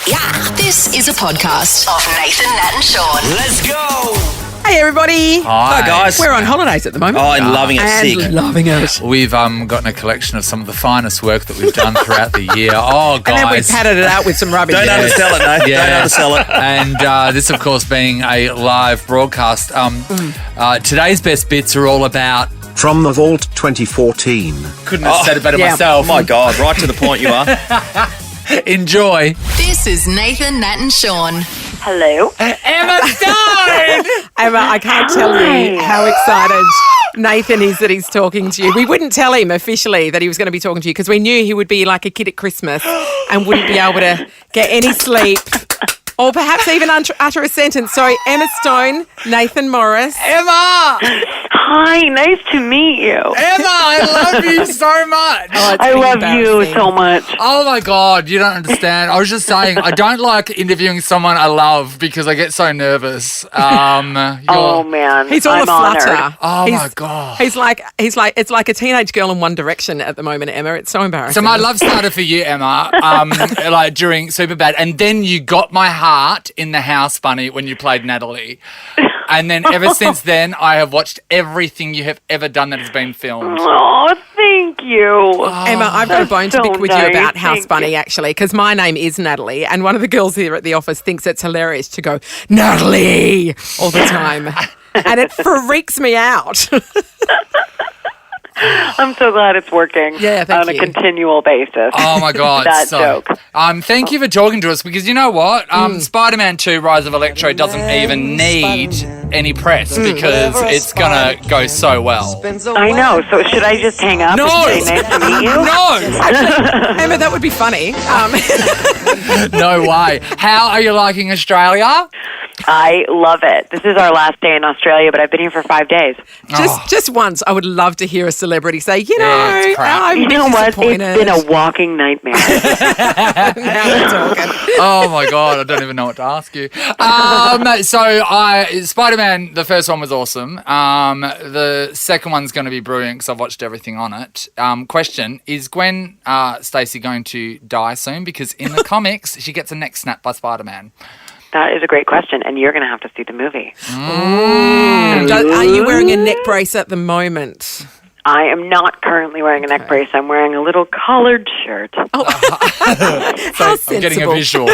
Yeah, this is a podcast of Nathan, Nat and Shaun. Let's go! Hey everybody. Hi guys. We're on holidays at the moment. Oh, I'm loving it. and Sick. loving it. We've gotten a collection of some of the finest work that we've done throughout the year. Oh, guys. And then we padded it out with some rubbish. Don't undersell it, no. Yeah. Don't undersell it. And this, of course, being a live broadcast. Today's best bits are all about... From the Vault 2014. Couldn't have said it better yeah. myself. Oh my God, right to the point you are. Enjoy. This is Nathan, Nat and Shaun. Hello. Emma Stone! Emma, I can't tell you how excited Nathan is that he's talking to you. We wouldn't tell him officially that he was going to be talking to you because we knew he would be like a kid at Christmas and wouldn't be able to get any sleep or perhaps even utter a sentence. So, Emma Stone, Nathan Morris. Emma! Hi, nice to meet you. Emma, I love you so much. Oh, it's I been love you embarrassing. so much. Oh my God, you don't understand. I was just saying, I don't like interviewing someone I love because I get so nervous. Oh man, He's all I'm a flutter. honored. Oh He's- my God. He's like it's like a teenage girl in One Direction at the moment, Emma. It's so embarrassing. So my love started for you, Emma, like during Superbad, and then you got my heart in The House Bunny when you played Natalie. And then ever since then, I have watched everything you have ever done that has been filmed. Oh, thank you. Emma, I've got a bone to That's pick so with you nice. about House Thank Bunny, you. actually, because my name is Natalie, and one of the girls here at the office thinks it's hilarious to go, Natalie, all the time. And it freaks me out. I'm so glad it's working. Yeah, thank on you. a continual basis. Oh my God! That so, joke. thank you for talking to us because you know what? Spider-Man 2: Rise of Electro doesn't even need any press because it's gonna go so well. I know. So should I just hang up No. and say nice to meet you? No, Emma, that would be funny. no way. How are you liking Australia? I love it. This is our last day in Australia, but I've been here for 5 days. Just once, I would love to hear a celebrity say, you know, Yeah, it's crap. I'm You know what? It's disappointed. been a walking nightmare. Now we're talking. Oh my God, I don't even know what to ask you. Spider-Man, the first one was awesome. The second one's going to be brilliant because I've watched everything on it. Question, is Gwen Stacy going to die soon? Because in the comics, she gets a neck snapped by Spider-Man. That is a great question, and you're going to have to see the movie. Are you wearing a neck brace at the moment? I am not currently wearing a neck brace. I'm wearing a little collared shirt. How I'm getting a sensible.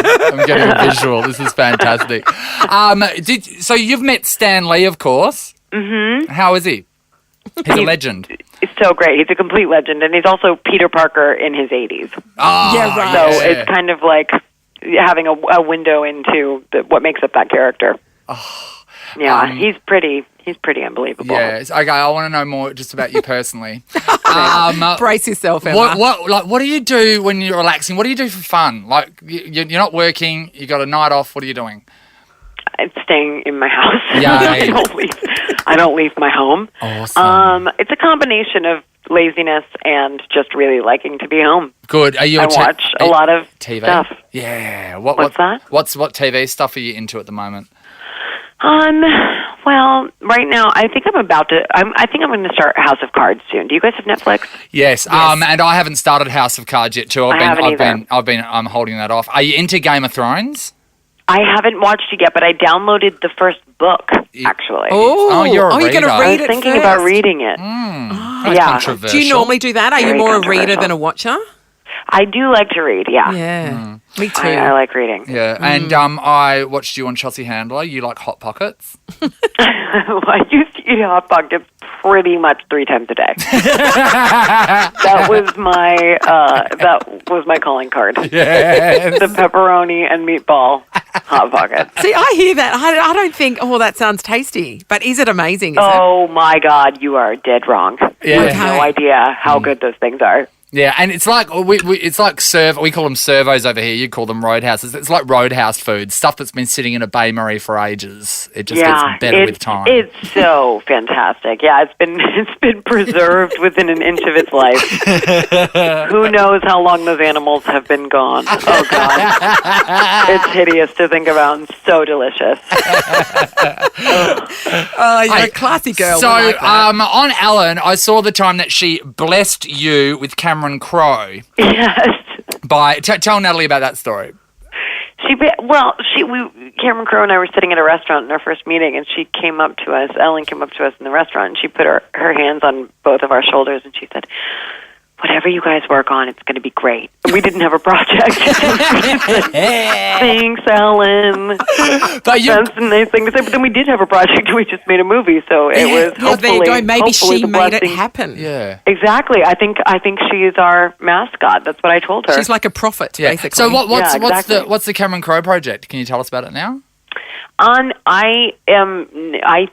visual. This is fantastic. So you've met Stan Lee, of course. Mm-hmm. How is he? He's a legend. It's so great. He's a complete legend, and he's also Peter Parker in his 80s. Oh, Yeah, right. So it's kind of like having a window into what makes up that character. Yeah, he's pretty unbelievable. Yes. Okay, I want to know more just about you personally. Brace yourself, Emma. What do you do when you're relaxing? What do you do for fun? Like you're not working, you got a night off. What are you doing? I'm staying in my house. Yay. I don't leave my home. Awesome. It's a combination of laziness and just really liking to be home. Good. Are you? I watch a lot of TV stuff. Yeah. What's that? What TV stuff are you into at the moment? Well, right now, I think I'm going to start House of Cards soon. Do you guys have Netflix? Yes. And I haven't started House of Cards yet too. I'm holding that off. Are you into Game of Thrones? I haven't watched it yet, but I downloaded the first book, actually. Oh, you're a you're going to reader. I read was it thinking first? about reading it. That's Yeah. controversial. Do you normally do that? Are you Very more a reader controversial. than a watcher? I do like to read, yeah. Yeah, me too. I like reading. Yeah. And I watched you on Chelsea Handler. You like Hot Pockets? Well, I used to eat Hot Pockets pretty much 3 times a day. That was my calling card. Yeah. The pepperoni and meatball Hot Pockets. See, I hear that. I don't think, that sounds tasty. But is it amazing? Is Oh my God, you are dead wrong. You Yeah. have no idea how good those things are. Yeah, and it's like we call them servos over here. You call them roadhouses. It's like roadhouse food, stuff that's been sitting in a Bain Marie for ages. It just gets better with time. It's so fantastic. Yeah, it's been preserved within an inch of its life. Who knows how long those animals have been gone? Oh God, it's hideous to think about and so delicious. You're a classy girl. So, We like that. on Ellen, I saw the time that she blessed you with Cameron Crowe. Yes. Tell Natalie about that story. Cameron Crowe and I were sitting at a restaurant in our first meeting, and she came up to us. Ellen came up to us in the restaurant, and she put her hands on both of our shoulders, and she said, "Whatever you guys work on, it's going to be great." And we didn't have a project. Thanks, Ellen. That's a nice thing to say. But then we did have a project, and we just made a movie. So it was Well, there you go. Maybe she made it blessing. happen. Yeah. Exactly. I think she is our mascot. That's what I told her. She's like a prophet, basically. So exactly. what's the Cameron Crowe project? Can you tell us about it now? I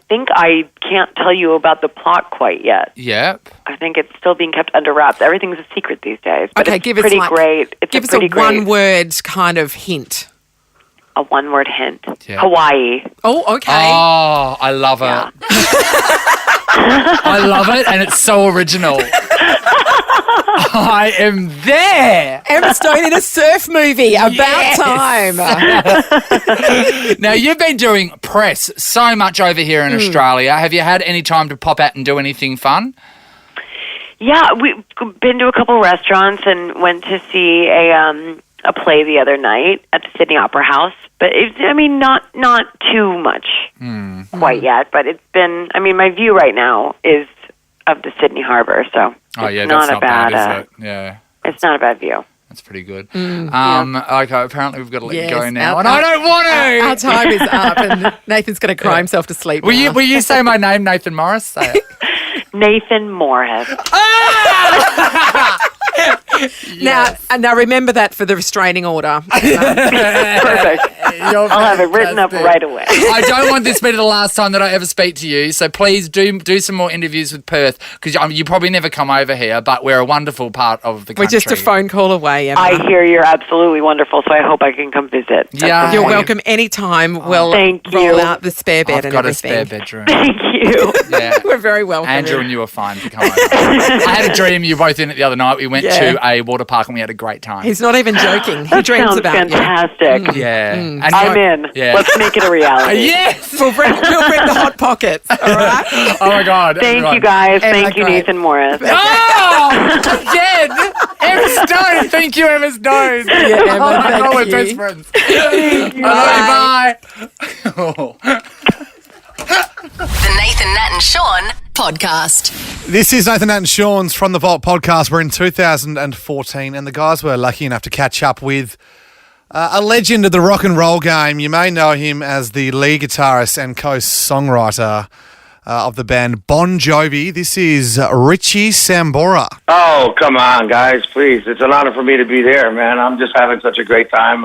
think I can't tell you about the plot quite yet. Yep. I think it's still being kept under wraps. Everything's a secret these days. But Okay, it's give us pretty great. Give us a one-word kind of hint. A one-word hint. Yeah. Hawaii. Oh, okay. Oh, I love it. Yeah. I love it, and it's so original. I am there. Emma Stone in a surf movie. About time. Now, you've been doing press so much over here in Australia. Have you had any time to pop out and do anything fun? Yeah, we've been to a couple restaurants and went to see a play the other night at the Sydney Opera House. But not too much quite yet. But it's been. My view right now is of the Sydney Harbor. So That's not not bad, is it? Yeah. It's not a bad view. That's pretty good. Okay, apparently we've got to let you go now. our- And I don't want to. Our time is up, and Nathan's going to cry himself to sleep. Will now. you say my name, Nathan Morris? Say it. Nathan Morris. Now remember that for the restraining order. Perfect. I'll have it written up right away. I don't want this to be the last time that I ever speak to you, so please do some more interviews with Perth, because you probably never come over here, but we're a wonderful part of the country. We're just a phone call away, Emma. I hear you're absolutely wonderful, so I hope I can come visit. Yeah. You're welcome anytime. We'll Thank roll you. out the spare bed I've and got everything. a spare bedroom. Thank you. Yeah. We're very welcome. Andrew and you were fine to come over. I had a dream you were both in it the other night. We went to a water park and we had a great time. He's not even joking. He That dreams sounds about fantastic. Yeah. And I'm in. Yeah. Let's make it a reality. Yes. you. We'll bring the hot pockets. All right. Oh my God. Thank you, guys. Thank you, great. Nathan Morris. Oh, again. Emma Stone. Thank you, Emma Stone. Yeah, Emma, Oh my God, thank we're you. best friends. I love you. Bye. The Nathan, Nat and Shaun podcast. This is Nathan, Nat and Shaun's From the Vault podcast. We're in 2014 and the guys were lucky enough to catch up with a legend of the rock and roll game. You may know him as the lead guitarist and co-songwriter of the band Bon Jovi. This is Richie Sambora. Oh, come on, guys, please. It's an honor for me to be there, man. I'm just having such a great time.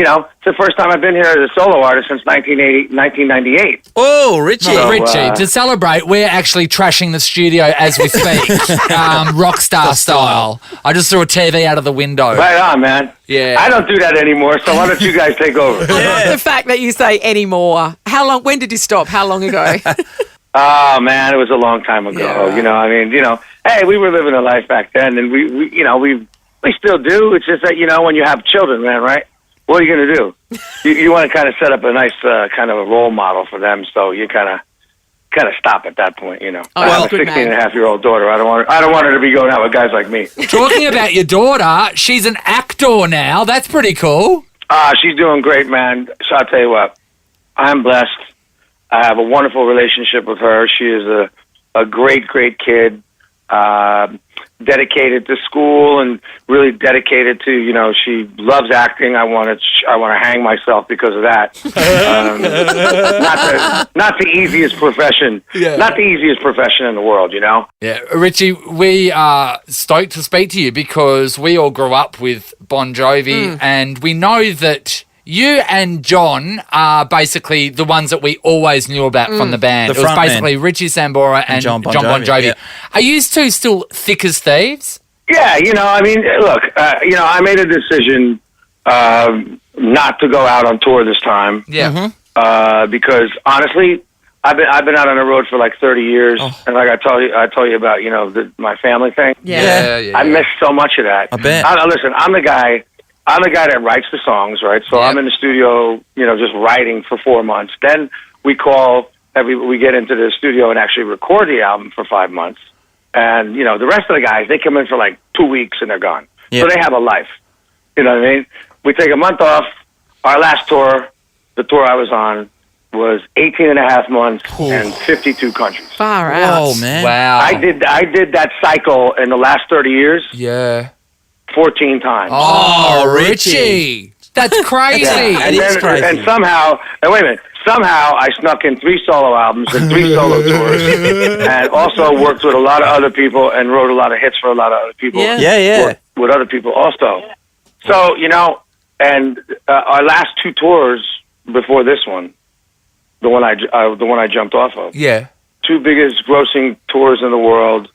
It's the first time I've been here as a solo artist since 1998. Oh, Richie. So, Richie, to celebrate, we're actually trashing the studio as we speak, rock star style. I just threw a TV out of the window. Right on, man. Yeah. I don't do that anymore, so why don't you guys take over? The fact that you say anymore. How long? When did you stop? How long ago? Oh, man, it was a long time ago. Yeah, right. Hey, we were living a life back then, and we still do. It's just that, when you have children, man, right? What are you going to do? You want to kind of set up a nice kind of a role model for them, so you kind of stop at that point, Oh, I have a good 16-and-a-half-year-old daughter. I don't want her to be going out with guys like me. Talking about your daughter, she's an actor now. That's pretty cool. She's doing great, man. So I'll tell you what, I'm blessed. I have a wonderful relationship with her. She is a great, great kid. Dedicated to school and really dedicated to, she loves acting. I want to hang myself because of that. Not the easiest profession. Yeah. Not the easiest profession in the world, Yeah, Richie, we are stoked to speak to you because we all grew up with Bon Jovi and we know that you and John are basically the ones that we always knew about from the band. The It was front basically man. Richie Sambora and John Bon Jovi. Yeah. Are you two still thick as thieves? Yeah, look, I made a decision not to go out on tour this time. Yeah. Because honestly, I've been out on the road for like 30 years, and like I told you about, my family thing. Yeah. I missed so much of that. I bet. Listen, I'm the guy that writes the songs, right? So I'm in the studio, just writing for 4 months. Then we get into the studio and actually record the album for 5 months. And, the rest of the guys, they come in for like 2 weeks and they're gone. Yeah. So they have a life. You know what I mean? We take a month off, our last tour, the tour I was on, was 18 and a half months and 52 countries. Far out. Oh, man. Wow. I did that cycle in the last 30 years Yeah. 14 times. Oh, Richie. That's crazy. That is crazy. And somehow, and wait a minute, somehow I snuck in 3 solo albums and 3 solo tours, and also worked with a lot of other people and wrote a lot of hits for a lot of other people. Yeah. Yeah. Worked with other people also. So, and our last 2 tours before this one, the one I jumped off of, Yeah. 2 biggest grossing tours in the world,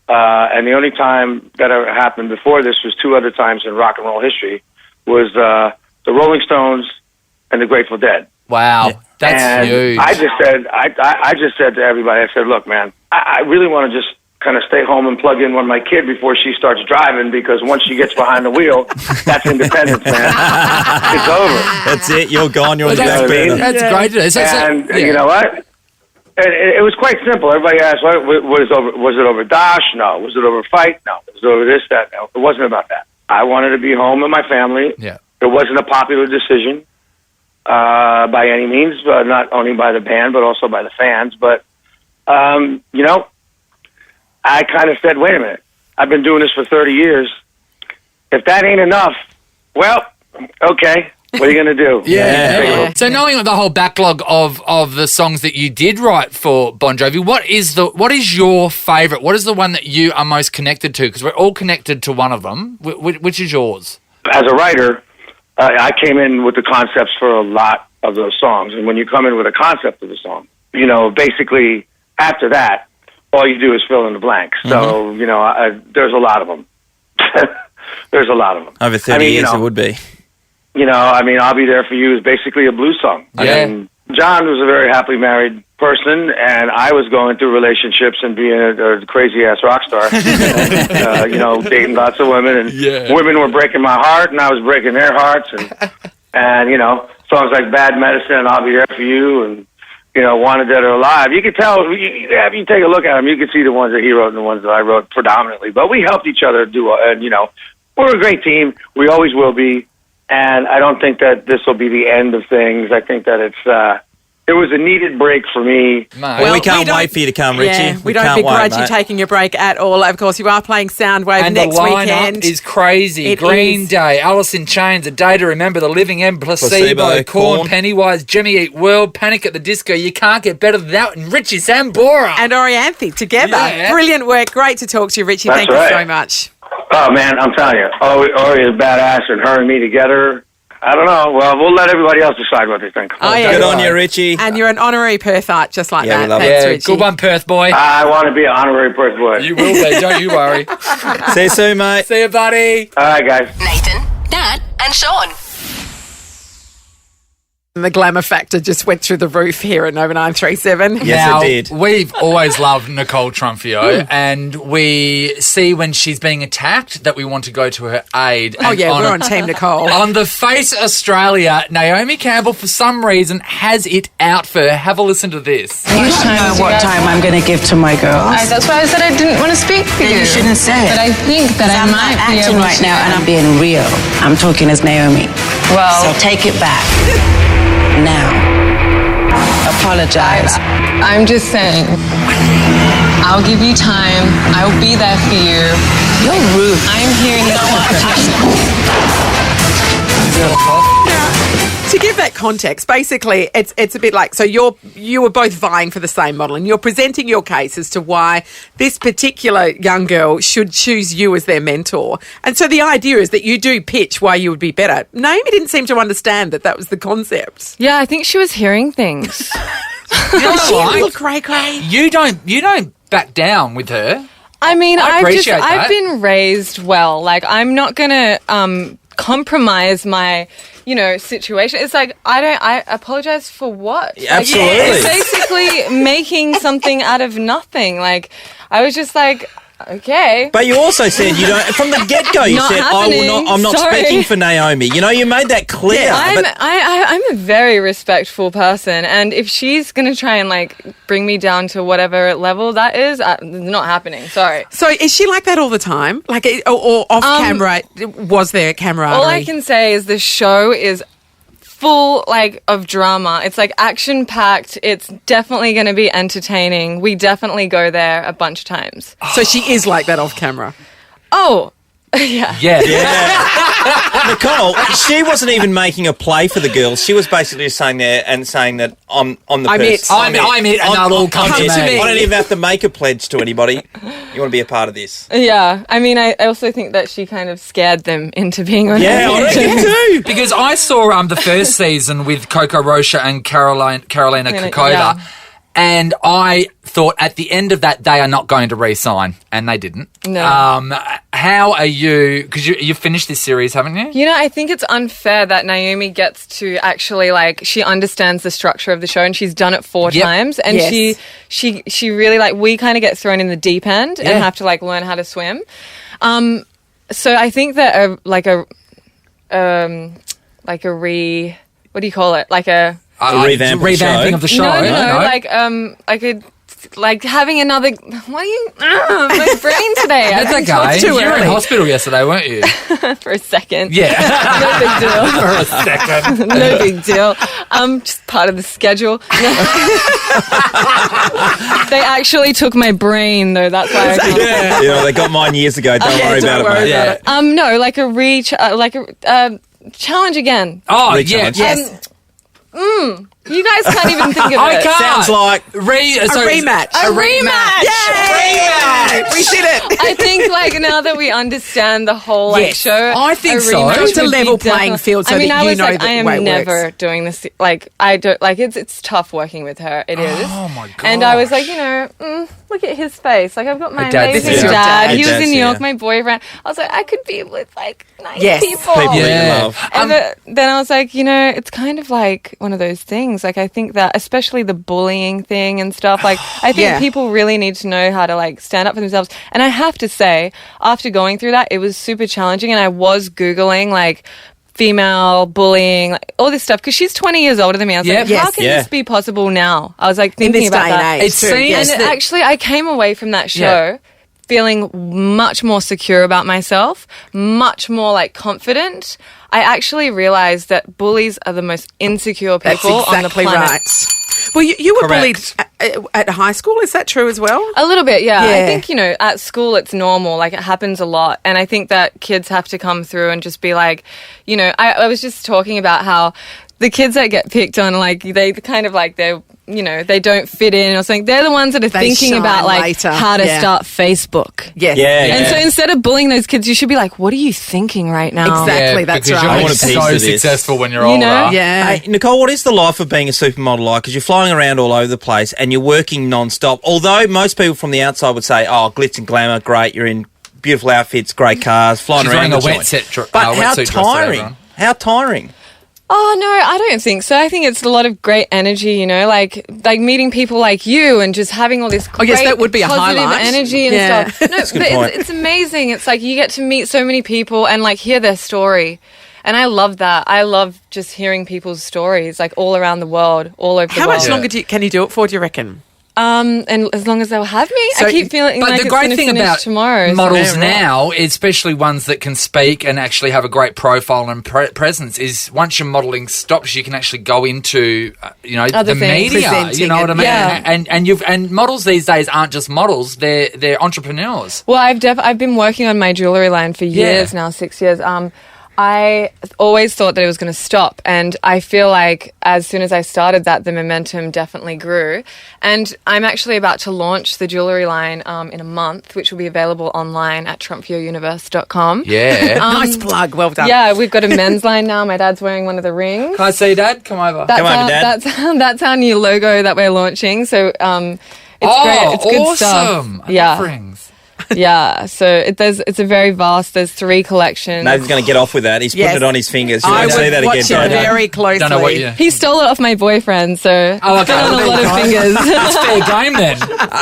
and the only time that ever happened before this was 2 other times in rock and roll history, was the Rolling Stones and the Grateful Dead. Wow. That's And huge. I just said to everybody, I said, look, man, I really want to just kind of stay home and plug in with my kid before she starts driving, because once she gets behind the wheel, that's independence, man. It's over. That's it. You're gone. You're on the that's back burner. that's great. And you know what? It was quite simple. Everybody asked, was it over Dosh? No. Was it over Fight? No. Was it over this, that? No. It wasn't about that. I wanted to be home with my family. Yeah. It wasn't a popular decision by any means, not only by the band, but also by the fans. But, I kind of said, wait a minute. I've been doing this for 30 years. If that ain't enough, well, okay. What are you going to do? Yeah. So knowing the whole backlog of the songs that you did write for Bon Jovi, what is your favourite? What is the one that you are most connected to? Because we're all connected to one of them. Which is yours? As a writer, I came in with the concepts for a lot of those songs. And when you come in with a concept of a song, basically after that, all you do is fill in the blanks. So, there's a lot of them. There's a lot of them. Over 30 years it would be. I'll Be There For You is basically a blues song. Yeah. And John was a very happily married person, and I was going through relationships and being a crazy-ass rock star. And, dating lots of women, and women were breaking my heart, and I was breaking their hearts. And songs like Bad Medicine and I'll Be There For You and, Wanted Dead or Alive. You could tell, if you take a look at them, you could see the ones that he wrote and the ones that I wrote predominantly. But we helped each other do, and, we're a great team. We always will be. And I don't think that this will be the end of things. I think that it was a needed break for me. Well, we can't wait for you to come, Richie. Yeah, we don't can't begrudge wait, you mate. taking a break at all. Of course, you are playing Soundwave And next the lineup weekend. is crazy. It Green is. Day, Alice in Chains, A Day to Remember, The Living End, Placebo, Korn, Pennywise, Jimmy Eat World, Panic at the Disco. You can't get better than that. And Richie Sambora. And Orianthe together. Yeah. Brilliant work. Great to talk to you, Richie. That's Thank right. you so much. Oh, man, I'm telling you. Ori is badass, and her and me together, I don't know. Well, we'll let everybody else decide what they think. Oh, yeah. Good on you, Richie. And you're an honorary Perthite, just like Yeah, we that. love it. Thanks, Yeah, Richie. good one, Perth boy. I want to be an honorary Perth boy. You will be, don't you worry. See you soon, mate. See you, buddy. All right, guys. Nathan, Nat, and Shaun. The glamour factor just went through the roof here at Nova 937. Yes, Now, it did. we've always loved Nicole Trunfio, and we see when she's being attacked that we want to go to her aid. Oh, And yeah, we're on Team Nicole. On the Face Australia, Naomi Campbell, for some reason, has it out for her. Have a listen to this. You don't know what time I'm going to give to my girls. That's why I said I didn't want to speak to Then you shouldn't say it. But I think that I I'm might not be acting able right to. now, and I'm being real. I'm talking as Naomi. Well, So take it back. Now. Apologize. I'm just saying. I'll give you time. I'll be there for you. You're rude. I'm here in To give that context, basically, it's a bit like, so you were both vying for the same model, and you're presenting your case as to why this particular young girl should choose you as their mentor. And so the idea is that you do pitch why you would be better. Naomi didn't seem to understand that was the concept. Yeah, I think she was hearing things. You know She what? looked cray-cray. You don't back down with her. I mean, I appreciate that. I've been raised well. Like, I'm not gonna compromise my, situation. It's like I apologize for what? Absolutely. Like, it's basically making something out of nothing. Like, I was just like, okay. But you also said you don't. From the get-go, you Not said, "I will not. I'm not Sorry. speaking for Naomi." You made that clear. I'm but I'm a very respectful person, and if she's gonna try and bring me down to whatever level that is, it's not happening. Sorry. So is she like that all the time? Or off camera? Was there camaraderie? All I can say is the show is full like of drama. It's like action packed. It's definitely going to be entertaining. We definitely go there a bunch of times. So she is like that off camera. Oh, yeah. Nicole, she wasn't even making a play for the girls. She was basically just saying there and saying that I'm the person. I'm it, and they'll all come to me. I don't even have to make a pledge to anybody. You want to be a part of this? Yeah. I mean, I also think that she kind of scared them into being on Yeah, I reckon too. Because I saw the first season with Coco Rocha and Carolina Kokoda. Yeah. And I thought at the end of that, they are not going to re-sign, and they didn't. No. How are you? Because you finished this series, haven't you? You know, I think it's unfair that Naomi gets to actually she understands the structure of the show, and she's done it 4 times, and Yes. she really we kind of get thrown in the deep end and have to learn how to swim. So I think that what do you call it? Revamping of the show. No. Like having another. What are you? My brain today. That's okay. You were in hospital yesterday, weren't you? For a second. Yeah. No big deal. For a second. No big deal. Just part of the schedule. They actually took my brain, though. That's why I can't. They got mine years ago. Don't worry about it, mate. No, a challenge again. Oh, Re-challenge. yes. You guys can't even think of I it. can't. Sounds like A rematch. A rematch. Yay! We did it. I think now that we understand the whole Yes, show, I think a so. rematch It's a would be level playing definitely- field so I mean, that I you was know like, the I am way it never works. doing this. I don't it's tough working with her. It is. Oh, my God. And I was like, look at his face. I've got my dad, this amazing is your dad. dad. He was in New York, Yeah. my boyfriend. I was like, I could be with nice Yes. people. people Yeah. that you love. And then I was like, it's kind of like one of those things. I think that, especially the bullying thing and stuff, I think Yeah. people really need to know how to stand up for themselves. And I have to say, after going through that, it was super challenging. And I was Googling female bullying, all this stuff, because she's 20 years older than me. I was like, Yes. how can this be possible now? I was thinking In this about day and that. age. It seems And actually, I came away from that show feeling much more secure about myself, much more confident. I actually realized that bullies are the most insecure people That's on the exactly planet. right. Well, you were Correct. bullied at high school. Is that true as well? A little bit, yeah. Yeah. I think, at school it's normal. It happens a lot. And I think that kids have to come through and just be I was just talking about how the kids that get picked on, they kind of they're, they don't fit in or something. They're the ones that are They thinking shine about later. how to Yeah. start Facebook. Yes. Yeah. And so instead of bullying those kids, you should be what are you thinking right now? Exactly. That's because right. you're I want a piece so of this. successful when you're You older. know? Yeah. Hey, Nicole, what is the life of being a supermodel like? Because you're flying around all over the place and you're working non-stop. Although most people from the outside would say, oh, glitz and glamour, great, you're in beautiful outfits, great cars, flying She's around wearing a the joint. But how wetsuit dress there, tiring? everyone. How tiring? Oh, no, I don't think so. I think it's a lot of great energy, like meeting people like you and just having all this great yes, that would be a positive highlight. energy and Yeah. stuff. No, a good but point. it's amazing. It's you get to meet so many people and hear their story. And I love that. I love just hearing people's stories all around the world, all over the How world. much longer can you do it for, do you reckon? And as long as they'll have me, So- I keep feeling But like the it's great gonna thing finish about tomorrow. so- models Yeah, right. now, especially ones that can speak and actually have a great profile and presence, is once your modelling stops, you can actually go into Other the things. media. You Presenting know what I mean? Yeah. And models these days aren't just models; they're entrepreneurs. Well, I've been working on my jewelry line for years now, 6 years. I always thought that it was going to stop, and I feel like as soon as I started that, the momentum definitely grew. And I'm actually about to launch the jewelry line in a month, which will be available online at trumfiouniverse.com. Yeah. Nice plug. Well done. Yeah, we've got a men's line now. My dad's wearing one of the rings. Can I see, Dad? Come over. That's Come over, our, Dad. That's our new logo that we're launching. So it's great. It's good awesome! stuff. Yeah. Rings. Yeah, so it's a very vast. There's 3 collections. Nathan's going to get off with that. He's Yes. putting it on his fingers. You I won't would see that watch again, it don't you? very closely. Don't know what you. He stole it off my boyfriend, so Oh, okay. it's been on a lot of fingers. It's fair game then.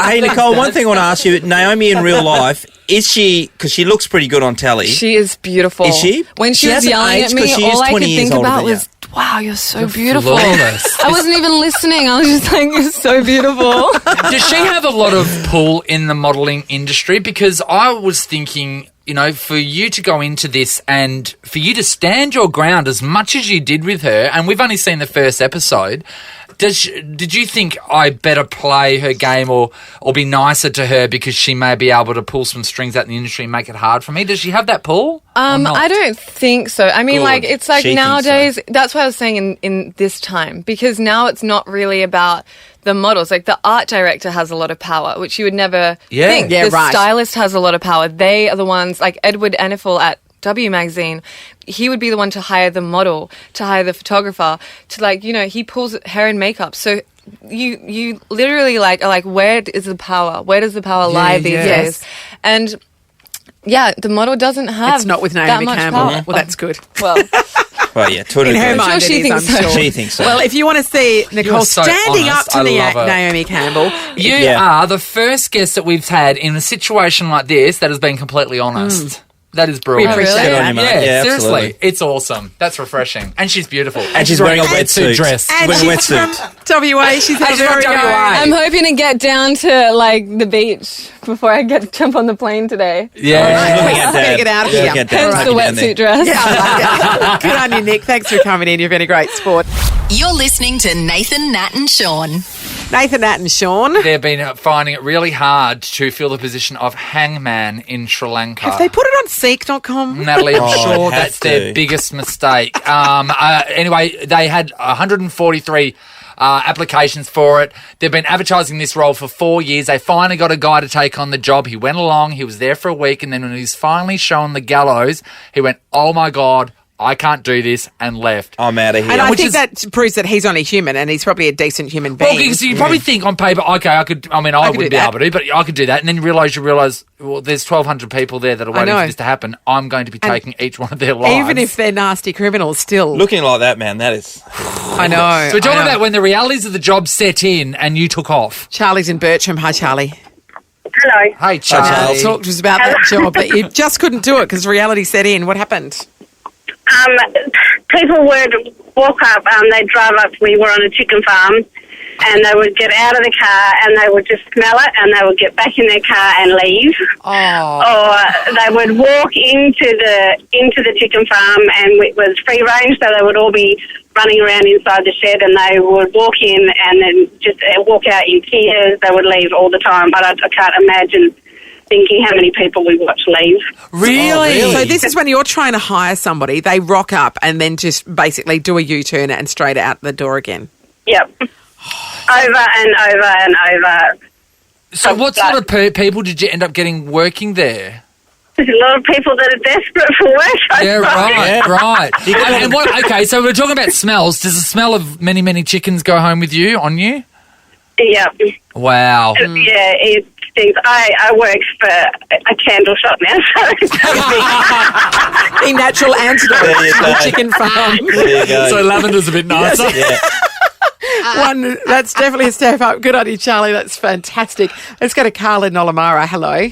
Hey, Nicole, one thing I want to ask you, Naomi in real life, is she, because she looks pretty good on telly. She is beautiful. Is she? When she She was hasn't yelling aged at me, 'cause she is all I 20 could years think older about than you. was, wow, you're so beautiful. Flawless. I wasn't even listening. I was just like, you're so beautiful. Does she have a lot of pull in the modelling industry? Because I was thinking, you know, for you to go into this and for you to stand your ground as much as you did with her, and we've only seen the first episode, did you think I better play her game or be nicer to her because she may be able to pull some strings out in the industry and make it hard for me? Does she have that pull? I don't think so. I mean, Good. like, it's like She thinks nowadays, that's what I was saying in this time, because now it's not really about the models. Like, the art director has a lot of power, which you would never think. Yeah, the right. stylist has a lot of power. They are the ones, like Edward Ennifel at W Magazine, he would be the one to hire the model, to hire the photographer, to, like, you know, he pulls hair and makeup. So you literally, like, are like, where is the power? Where does the power lie these days? And yeah, the model doesn't have It's not with that Naomi much Campbell. power. Well, that's good. Well, Well, yeah, to a In her degree. mind, sure she it is, I'm thinks so. sure. She thinks so. Well, if you want to see Nicole so standing honest. up to I love it. Naomi Campbell, You Yeah. are the first guest that we've had in a situation like this that has been completely honest. That is brilliant. We appreciate Good on that. you, mate. Yeah, Yeah, seriously. absolutely. It's awesome. That's refreshing. And she's beautiful. And she's wearing a wetsuit dress. and Wearing a she's from wetsuit. WA. She's had a She's from very WA. I'm hoping to get down to, like, the beach before I jump on the plane today. Yeah. Looking at Better Dad. get out of Yeah, here. get Dad. Hence the Take you down there. wetsuit dress. Yeah, I like it. Good on you, Nick. Thanks for coming in. You've been a great sport. You're listening to Nathan, Nat and Sean. Nathan, Nat and Sean. They've been finding it really hard to fill the position of hangman in Sri Lanka. Have they put it on Seek.com? Natalie, I'm Oh, sure it has that's their to. biggest mistake. Anyway, they had 143 applications for it. They've been advertising this role for 4 years. They finally got a guy to take on the job. He went along. He was there for a week. And then when he was finally shown the gallows, he went, oh, my God, I can't do this, and left. I'm out of here. And I Which think is- that proves that he's only human and he's probably a decent human Well, being. because you probably think on paper, okay, I could wouldn't do be that. able to, but I could do that. And then you realise, well, there's 1,200 people there that are waiting know. for this to happen. I'm going to be And taking each one of their lives. Even if they're nasty criminals, still. Looking like that, man, that is... I know. So we're talking I know. about when the realities of the job set in and you took off. Charlie's in Bircham. Hi, Charlie. Hello. Hey, Charlie. Charlie. Talk to us about that job, but you just couldn't do it because reality set in. What happened? People would walk up, they'd drive up, we were on a chicken farm, and they would get out of the car and they would just smell it and they would get back in their car and leave. Oh. Or they would walk into the chicken farm and it was free range, so they would all be running around inside the shed and they would walk in and then just walk out in tears. They would leave all the time, but I can't imagine thinking how many people we watch leave. Really? So this is when you're trying to hire somebody, they rock up and then just basically do a U-turn and straight out the door again. Yep. Over and over and over. So what sort of people did you end up getting working there? There's a lot of people that are desperate for work. Yeah, right. And what, okay, so we're talking about smells. Does the smell of many, many chickens go home with you, on you? Yep. Wow. Yeah, it stinks. I work for a candle shop now, so it's The natural antidote There you to the go. chicken farm. There you go. So lavender's a bit nicer. Yeah. One, that's definitely a step up. Good on you, Charlie. That's fantastic. Let's go to Carl in Nollamara. Hello.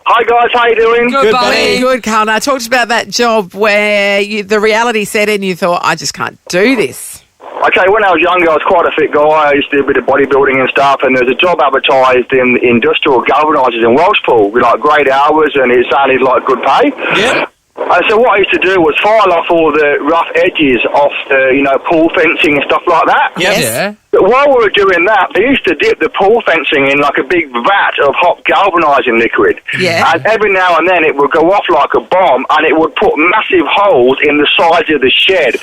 Hi guys, how you doing? Good, buddy. Good, Carl. Now, talk to us about that job where the reality set in. You thought, I just can't do this. Okay, when I was younger, I was quite a fit guy. I used to do a bit of bodybuilding and stuff, and there's a job advertised in industrial galvanisers in Welshpool with like great hours, and it sounded like good pay. Yeah. And so what I used to do was file off all the rough edges off the, pool fencing and stuff like that. Yes. Yeah. But while we were doing that, they used to dip the pool fencing in like a big vat of hot galvanising liquid. Yeah. And every now and then it would go off like a bomb and it would put massive holes in the sides of the shed.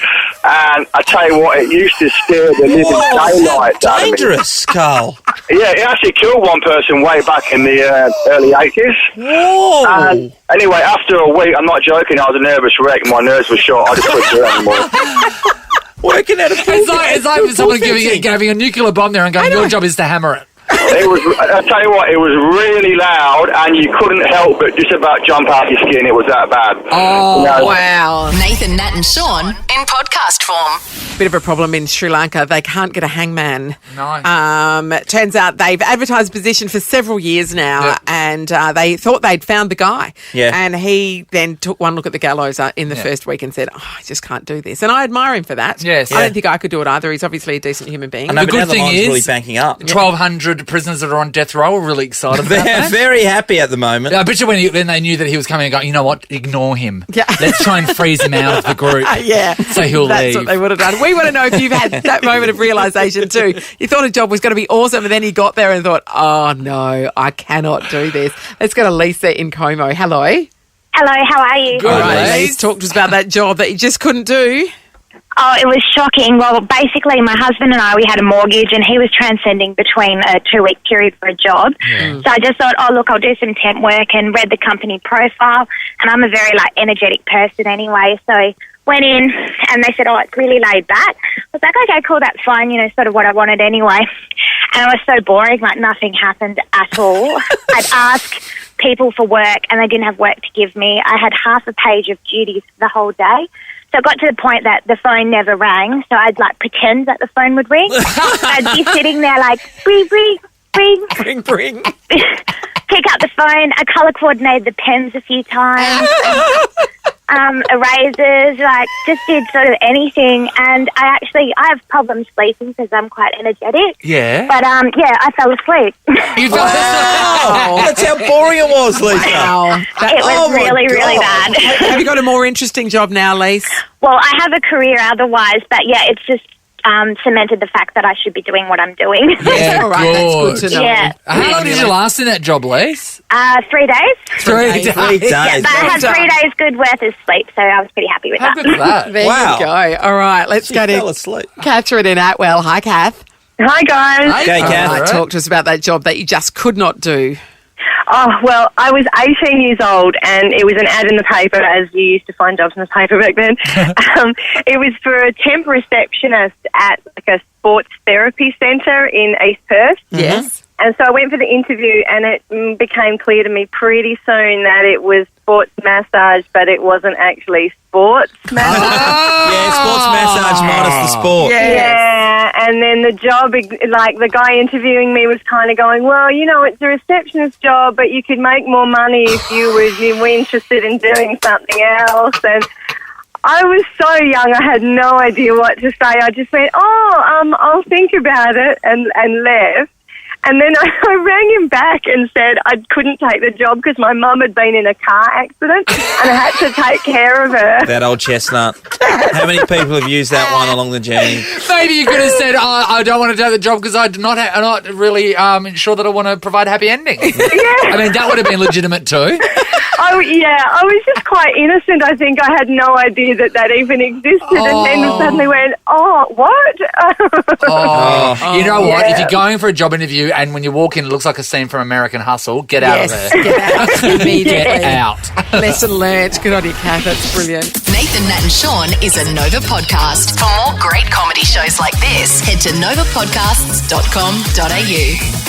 And I tell you what, it used to scare the living daylight out of me. Dangerous, Carl. Yeah, it actually killed one person way back in the early 80s. Whoa. And anyway, after a week, I'm not joking, I was a nervous wreck. My nerves were shot. I just couldn't do it anymore. Working at a It's like someone giving a nuclear bomb there and going, your job is to hammer it. It was, I tell you what, it was really loud and you couldn't help but just about jump out your skin. It was that bad. Oh, wow. Nathan, Nat and Sean in podcast form. Bit of a problem in Sri Lanka. They can't get a hangman. No. It turns out they've advertised the position for several years now, Yep. and they thought they'd found the guy. Yeah. And he then took one look at the gallows in the first week and said, I just can't do this. And I admire him for that. Yes. I don't think I could do it either. He's obviously a decent human being. I know, The but good now the thing line's is- really banking up. 1,200 prisoners that are on death row are really excited about They're that. very happy at the moment. I bet you when they knew that he was coming and going, you know what, ignore him. Yeah. Let's try and freeze him out of the group. Yeah. So he'll That's leave. what they would have done. We want to know if you've had that moment of realisation too. You thought a job was going to be awesome and then you got there and thought, oh no, I cannot do this. Let's go to Lisa in Como. Hello. Hello, how are you? All right, Lisa, talk to us about that job that you just couldn't do. Oh, it was shocking. Well, basically, my husband and I, we had a mortgage, and he was transcending between a 2-week period for a job. Yeah. So I just thought, oh, look, I'll do some temp work and read the company profile. And I'm a very, energetic person anyway. So I went in, and they said, oh, it's really laid back. I was like, okay, cool, that's fine, sort of what I wanted anyway. And it was so boring, nothing happened at all. I'd ask people for work, and they didn't have work to give me. I had half a page of duties for the whole day. So it got to the point that the phone never rang, so I'd pretend that the phone would ring. I'd be sitting there bring, bring, bring. Bring, bring. Pick up the phone. I colour coordinated the pens a few times. Erasers, just did sort of anything. And I have problems sleeping because I'm quite energetic. Yeah. But, I fell asleep. You fell Oh, that's how boring it was, Lisa. Wow. It was really, really bad. Have you got a more interesting job now, Lise? Well, I have a career otherwise, but it's just cemented the fact that I should be doing what I'm doing. Yeah, all right, that's good to know. Yeah. How long did you last in that job, Lise? 3 days. 3 days. 3 days. Yeah, but I had 3 days good worth of sleep, so I was pretty happy with How that. good is that? There Wow. you go. All right, let's She go fell to asleep. Catherine in Atwell. Hi, Kath. Hi, guys. Okay, Kath. All right, talk to us about that job that you just could not do. Oh, well, I was 18 years old, and it was an ad in the paper, as you used to find jobs in the paper back then. It was for a temp receptionist at a sports therapy centre in East Perth. Yes. And so I went for the interview, and it became clear to me pretty soon that it was sports massage, but it wasn't actually sports massage. Yeah, sports massage minus the sport. Yeah, and then the job, the guy interviewing me was kind of going, well, it's a receptionist job, but you could make more money if you were interested in doing something else. And I was so young, I had no idea what to say. I just went, I'll think about it, and left. And then I rang him back and said I couldn't take the job because my mum had been in a car accident and I had to take care of her. That old chestnut. How many people have used that one along the journey? Maybe you could have said, I don't want to take the job because I'm not really sure that I want to provide a happy ending. Yeah. I mean, that would have been legitimate too. I was just quite innocent. I think I had no idea that even existed, and then suddenly went, what? You know what? Yeah. If you're going for a job interview and when you walk in it looks like a scene from American Hustle, get out of there. Get out immediately. Get out. Lesson learnt. Good on you, Kath. That's brilliant. Nathan, Nat and Shaun is a Nova podcast. For more great comedy shows like this, head to novapodcasts.com.au.